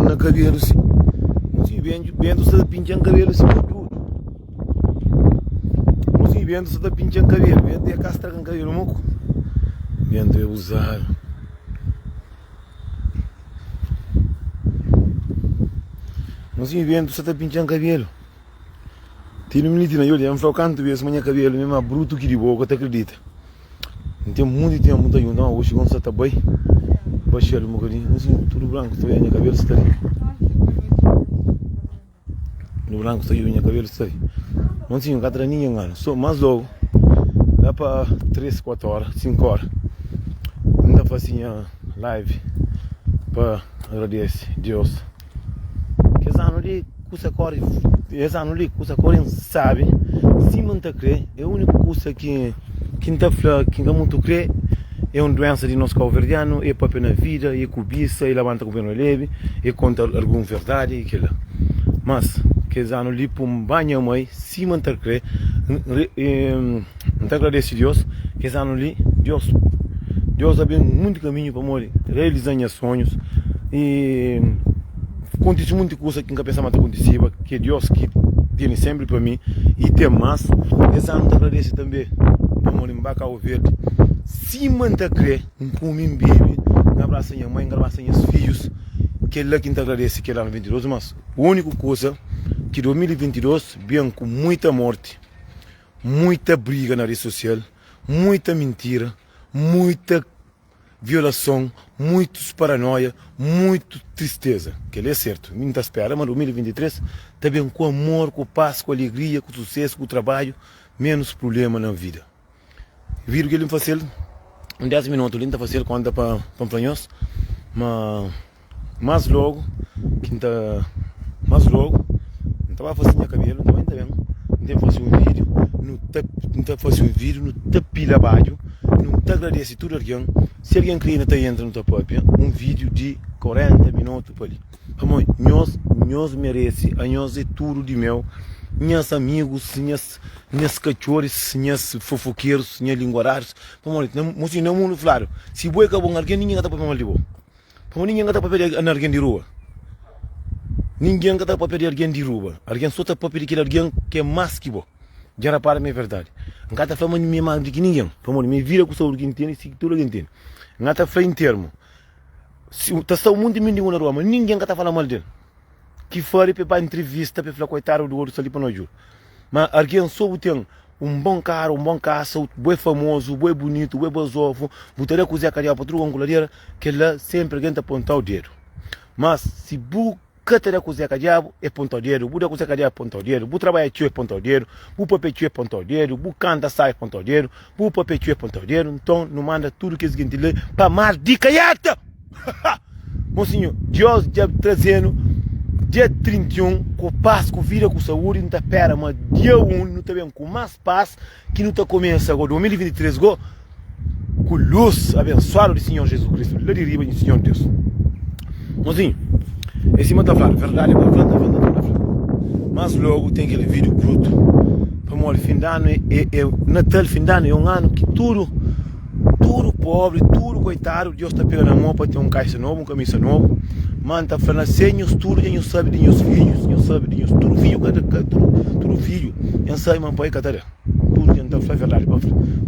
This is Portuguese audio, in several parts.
na cabelo assim. Assim, vendo se pinchando cabelo assim, tudo. Assim, vendo se pinchando cabelo, vendo a castra com cabelo moco. Vendo eu usar. Assim, vendo se pinchando cabelo. Tem um minuto na olha, eu canto ver esse manhã cabelo, mesmo bruto que de boca, te acredita? Tem muito tempo, muito ainda, hoje quando você está bem, baixar um bocadinho, assim, tudo branco, estou aí, minha cabelo está ali. No branco está aí, minha cabelo está ali. Não tinha um catraninho, mano, só mais logo, dá para 3, 4 horas, 5 horas, ainda fazia live para agradecer Deus. Que esse ano ali, custa corre, esse ano ali, custa corre, sabe, se manta crer, é a única coisa que quinta que muito crê é uma doença de nosso calverdiano, é papel na vida, é cobiça, é levanta com o pé no leve, é conta alguma verdade, aquilo. Mas, que já no li para um banho mãe, se manter crê, não agradece a Deus, que já no li, Deus abriu muito caminho para morrer, realizar meus sonhos, e aconteceu muita coisa que nunca pensava que acontecia, que Deus que tem sempre para mim, e tem mais, que já não agradece também. Vamos embarcar o verde. Se manta crer, com mim bebe, abraça minha mãe, abraça meus filhos, que ele que agradece que ele é 22, mas a única coisa que 2022 vem com muita morte, muita briga na rede social, muita mentira, muita violação, muitos paranoia, muito tristeza, que ele é certo, muita espera, mas 2023 também com amor, com paz, com alegria, com sucesso, com trabalho, menos problema na vida. Viram que ele faz em 10 minutos, ele está fazendo quando para Pamplanhos, mas logo, não estava fazendo minha cabelo, também está vendo, não tem fazer um vídeo, não está fazendo um vídeo, não está pila baixo, não está agradecendo tudo alguém, se alguém queria está entra no teu próprio, um vídeo de 40 minutos para ali. Vamos, nós merece, a nós é tudo de meu. Minhas amigos, minhas cachorros, minhas fofoqueiros, minhas linguarários, assim, não mundo claro. Se boi acabou alguém, ninguém está para mal de boa. Ninguém está para pedir alguém de rua. Ninguém está para pedir alguém de rua. Alguém só está para pedir alguém que é mais que bom. Já era para mim é verdade. Não está falando de mim mais do que ninguém. Me vira com o saúde que entende, se tudo alguém entende. Não está falando em termo. Se está só muito de na rua, mas ninguém está falando mal dele. Que fora para entrevista para falar coitado do outro ali para nós. Mas alguém só tem um bom carro, um bom caça, bem famoso, bem bonito, bem bozofo, botaria cozinhar carinha para tudo angularia, que lá sempre alguém está apontar o dedo. Mas se buca teria cozinhar carinha é apontar o dedo, buca cozinhar carinha é apontar o dedo, bu trabalhar tio é apontar o dedo, bu papel tio é apontar o dedo, bu canta sai é apontar o dedo, bu papel tio é apontar o dedo, então não manda tudo que é seguinte lê para mais de caiata. Mocinho, Deus já trazendo dia 31, com paz, com vida, com saúde, não está pera, mas dia 1, não está bem, com mais paz, que não está começa agora, 2023, com luz abençoada do Senhor Jesus Cristo, lá de riba do Senhor Deus. Mozinho, esse cima está falando, verdade, mas logo tem aquele vídeo bruto, para morrer, fim de ano, Natal, fim de ano, é um ano que tudo pobre, tudo coitado, Deus está pegando a mão para ter um caixa novo, uma camisa nova. Mano, está falando senhos, tudo, eu sabe de meus filhos, eu sabe de meus, tudo filho, tudo filho, eu sabe, mano, pai, catara, tudo, eu não está verdade,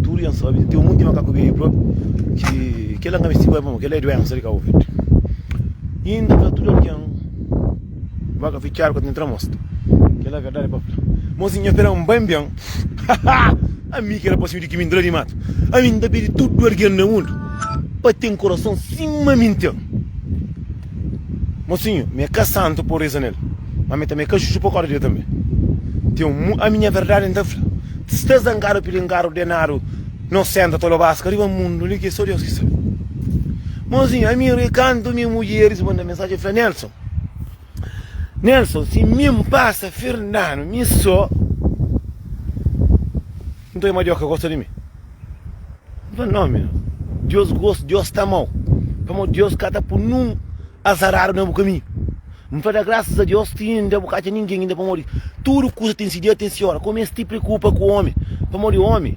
tudo, eu sabe, tem um monte de macaco veio, que ela não me segura, que ela é doença, ele caiu, e ainda para tudo aqui, vaca fichar quando entramos, que ela é verdade, mocinha, espera um bem, a mim que era possível que me entrou de mato. A mim ainda pedi tudo alguém no mundo. Para ter um coração simamente. Mocinho, me caçando por isso nele. Mas também caço por causa dele também. A minha verdade então. Se estás zangado pelo engaro denaro, não senta todo o basco, arriba o mundo, ali que só Deus que sabe. Mocinho, a mim recanto minha mulher, manda mensagem para Nelson, se me passa Fernando, me só. Não tem mais Deus que gosta de mim. Não, meu. Deus gosta, Deus está mal. Como Deus cada por num azarar no caminho. Não faz graças a Deus, ainda bocado ninguém ainda para morrer. Tudo coisa tem se dia, tem senhora. Como esse te preocupa com o homem? Para morrer o homem.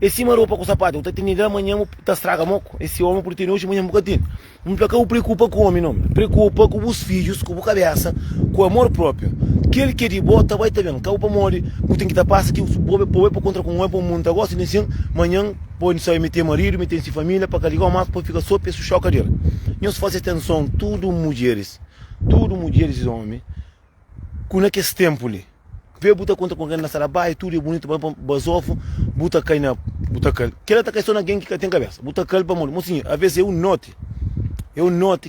esse roupa com sapato, eu tenho ideia amanhã tá estraga moco. Esse homem por ter hoje amanhã um bocadinho. Não para cá o preocupa com o homem, não. Preocupa com os filhos, com a cabeça, com o amor próprio. Que ele quer ir bota, vai também. Cá o para morrer, o tem que estar passa que o povo é para contra com o para o mundo agora, assim, amanhã pode sair meter marido, meter se família para carregar o mato, para ficar só peço choca dele. E se faz atenção, tudo mulheres e homens, com naquele tempo ali. Vê buta contra com quem na sarabai, tudo é bonito, basofo, buta cai na buta cal. Que ela tá questão alguém que tem cabeça. Buta cal para morrer. Mas sim, às vezes eu note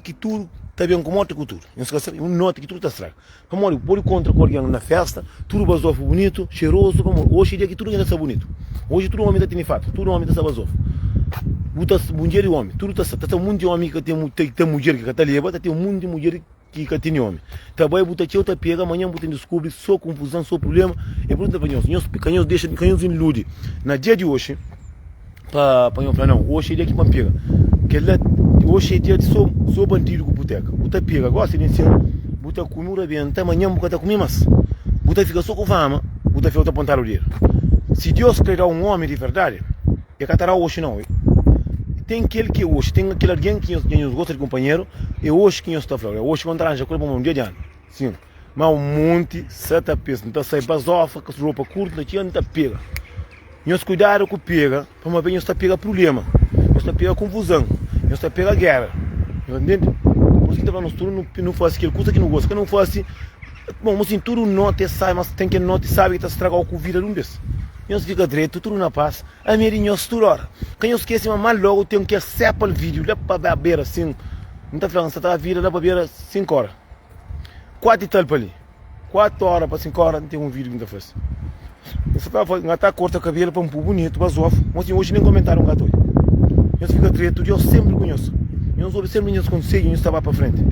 que tudo está bem com morte com tudo. Eu note que tudo está estrago. Para morrer, por contra com alguém na festa, tudo basofo bonito, cheiroso, para morrer. Hoje dia que tudo ainda está bonito. Hoje tudo homem está tendo fato, tudo homem está basofo. Buta mulher e homem, tudo está um mundo de homem que tem mulher que está leva, tem um mundo de mulher que tem homem. Trabalha buta teu tá pega amanhã buta descobre só confusão, só problema. É por para nós canhões deixa canhões ilude. Na dia de hoje para não, hoje é dia que pega. Que lá hoje é dia de só bandido com boteca. Buta pega, gosta de ensinar. Buta comida bem, amanhã buta comer mais. Buta fica só com fama, buta fica apontar o dinheiro. Se Deus criar um homem de verdade, é catará hoje não. Tem aquele que hoje, tem aquele alguém que nos gosta de companheiro, é hoje que está falando, é hoje que arranja coisa para um dia de ano. Sim. Mas um monte, seta peça, não está saindo basofa, com roupa curta, não está pega. Nós cuidar com pega, para uma vez nós está pega problema, nós está pega confusão, nós está pega guerra. Entende? Por isso que nós tudo não faz aquilo, coisa que não gosta, que não faz assim. Bom, mas assim, tudo nota sai, mas tem que nota e sabe que está estragado o Covid um desse. Nós fica direito, tudo na paz. A minha nós tudo hora. Quem eu esquece, mas mal logo tenho que acessar o vídeo, lá para a beira, assim. Não está falando, você está a vir lá para a beira 5 horas. 4 e tal para ali. 4 horas para 5 horas, não tem um vídeo que não faz. Você está corta o cabelo para um pouco bonito, para zofa. Mas hoje nem comentaram um gato. Nós fica direito, eu sempre conheço. Nós observamos os conselhos e nós estava para frente.